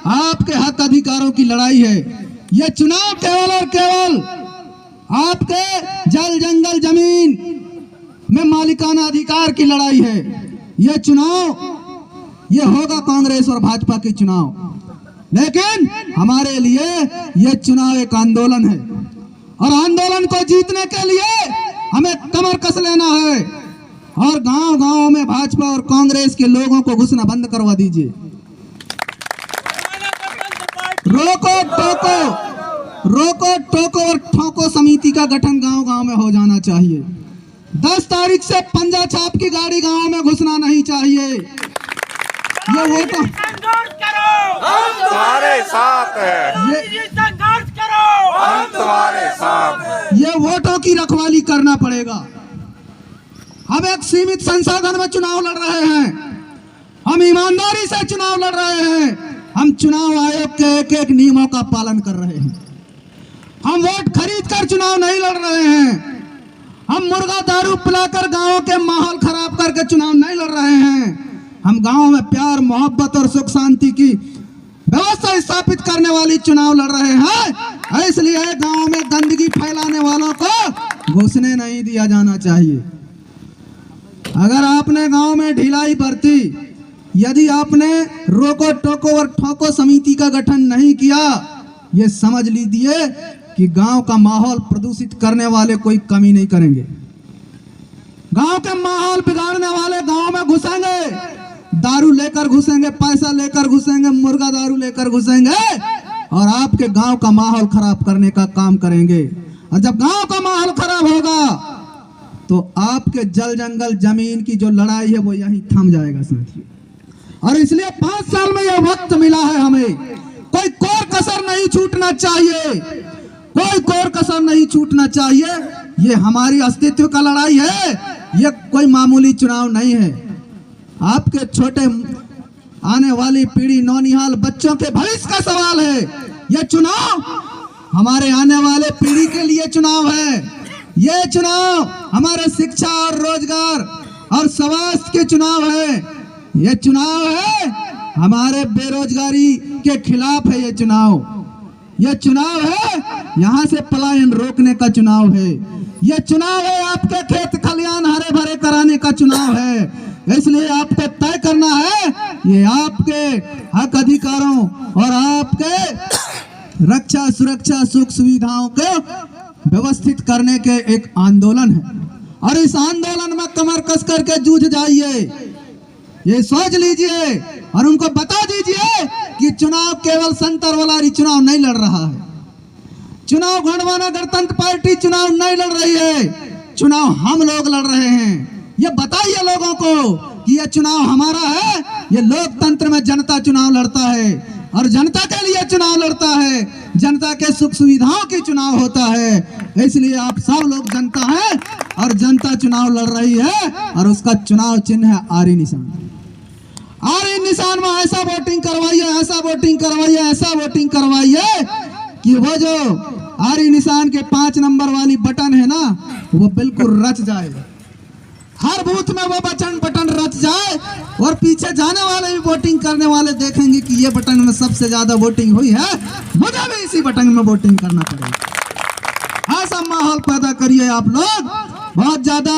आपके हक अधिकारों की लड़ाई है। ये चुनाव केवल और केवल आपके जल जंगल जमीन में मालिकाना अधिकार की लड़ाई है। ये चुनाव ये होगा कांग्रेस और भाजपा के चुनाव, लेकिन हमारे लिए ये चुनाव एक आंदोलन है और आंदोलन को जीतने के लिए हमें कमर कस लेना है और गांव-गांव में भाजपा और कांग्रेस के लोगों को घुसना बंद करवा दीजिए। रोको टोको और ठोको समिति का गठन गांव-गांव में हो जाना चाहिए। 10 तारीख से पंजा छाप की गाड़ी गांव में घुसना नहीं चाहिए। ये वोटों हम तुम्हारे साथ हैं, संघर्ष करो, हम तुम्हारे साथ हैं। ये वोटों की रखवाली करना पड़ेगा। हम एक सीमित संसाधन में चुनाव लड़ रहे हैं, हम ईमानदारी से चुनाव लड़ रहे हैं, हम चुनाव आयोग के एक एक नियमों का पालन कर रहे हैं। हम वोट खरीद कर चुनाव नहीं लड़ रहे हैं, हम मुर्गा दारू पिलाकर गांवों के माहौल खराब करके चुनाव नहीं लड़ रहे हैं। हम गांव में प्यार मोहब्बत और सुख शांति की व्यवस्था स्थापित करने वाली चुनाव लड़ रहे हैं। इसलिए गांव में गंदगी फैलाने वालों को घुसने नहीं दिया जाना चाहिए। अगर आपने गांव में ढिलाई बरती, यदि आपने रोको टोको और ठोको समिति का गठन नहीं किया, ये समझ लीजिए कि गांव का माहौल प्रदूषित करने वाले कोई कमी नहीं करेंगे। गांव के माहौल बिगाड़ने वाले गांव में घुसेंगे, दारू लेकर घुसेंगे, पैसा लेकर घुसेंगे, मुर्गा दारू लेकर घुसेंगे और आपके गांव का माहौल खराब करने का काम करेंगे। और जब गांव का माहौल खराब होगा तो आपके जल जंगल जमीन की जो लड़ाई है वो यहीं थम जाएगा साथियों। और इसलिए 5 साल में यह वक्त मिला है, हमें कोई कोर कसर नहीं छूटना चाहिए, कोई कोर कसर नहीं छूटना चाहिए। ये हमारी अस्तित्व का लड़ाई है, ये कोई मामूली चुनाव नहीं है। आपके छोटे आने वाली पीढ़ी नौनिहाल बच्चों के भविष्य का सवाल है। यह चुनाव हमारे आने वाले पीढ़ी के लिए चुनाव है। यह चुनाव हमारे शिक्षा और रोजगार और स्वास्थ्य के चुनाव है। यह चुनाव है हमारे बेरोजगारी के खिलाफ है। यह चुनाव है यहाँ से पलायन रोकने का चुनाव है। यह चुनाव है आपके खेत खलियान हरे भरे कराने का चुनाव है। इसलिए आपको तय करना है, ये आपके हक अधिकारों और आपके रक्षा सुरक्षा सुख सुविधाओं को व्यवस्थित करने के एक आंदोलन है और इस आंदोलन में कमर कस करके जूझ जाइए, ये सोच लीजिए और उनको बता दीजिए कि चुनाव केवल संतरवलारी चुनाव नहीं लड़ रहा है। चुनाव गणमाना गणतंत्र पार्टी चुनाव नहीं लड़ रही है, चुनाव हम लोग लड़ रहे हैं। ये बताइए लोगों को कि ये चुनाव हमारा है। ये लोकतंत्र में जनता चुनाव लड़ता है और जनता के लिए चुनाव लड़ता है, जनता के सुख सुविधाओं की चुनाव होता है। इसलिए आप सब लोग जनता हैं और जनता चुनाव लड़ रही है और उसका चुनाव चिन्ह है आरी निशान। आरी निशान में ऐसा वोटिंग करवाइए, ऐसा वोटिंग करवाइए, ऐसा वोटिंग करवाइए कि वो जो आरी निशान के 5 नंबर वाली बटन है ना, वो बिल्कुल रच जाए। हर बूथ में वो बटन रच जाए और पीछे जाने वाले भी वोटिंग करने वाले देखेंगे कि ये बटन में सबसे ज्यादा वोटिंग हुई है, मुझे भी इसी बटन में वोटिंग करना पड़ेगा। ऐसा माहौल पैदा करिए आप लोग। बहुत ज्यादा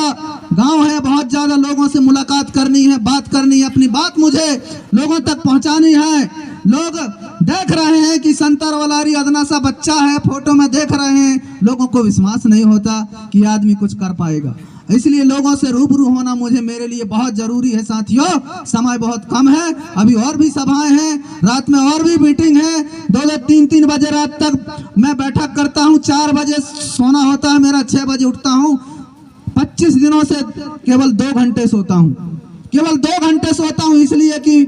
गांव है, बहुत ज्यादा लोगों से मुलाकात करनी है, बात करनी है, अपनी बात मुझे लोगों तक पहुंचानी है। लोग देख रहे हैं कि संतरवलारी अदना सा बच्चा है, फोटो में देख रहे हैं, लोगों को विश्वास नहीं होता कि आदमी कुछ कर पाएगा। इसलिए लोगों से रूबरू होना मुझे मेरे लिए बहुत जरूरी है साथियों। समय बहुत कम है, अभी और भी सभाएं हैं, रात में और भी मीटिंग है। 2-2, 3-3 बजे रात तक मैं बैठक करता हूं, 4 बजे सोना होता है मेरा, 6 बजे उठता हूं। 25 दिनों से केवल 2 घंटे सोता हूं, केवल 2 घंटे सोता हूं, इसलिए कि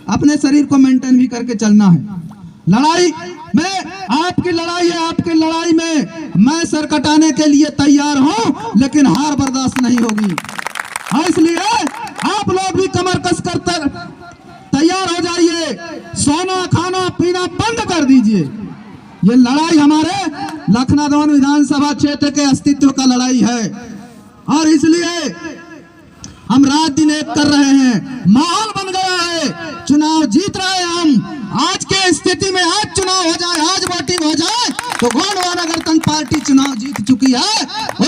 अपने शरीर को मेंटेन भी करके चलना है। लड़ाई में आपकी लड़ाई है, आपकी लड़ाई में मैं सर कटाने के लिए तैयार हूं, लेकिन हार बर्दाश्त नहीं होगी। इसलिए आप लोग भी कमर कस कर तैयार हो जाइए, सोना खाना पीना बंद कर दीजिए। ये लड़ाई हमारे लखनऊ विधानसभा क्षेत्र के अस्तित्व का लड़ाई है और इसलिए हम रात दिन एक कर रहे हैं। माहौल बन गया है, चुनाव जीत रहे हैं हम। आज के चुनाव हो जाए, आज वोटिंग हो जाए तो गोंडवाना गणतंत्र पार्टी चुनाव जीत चुकी है।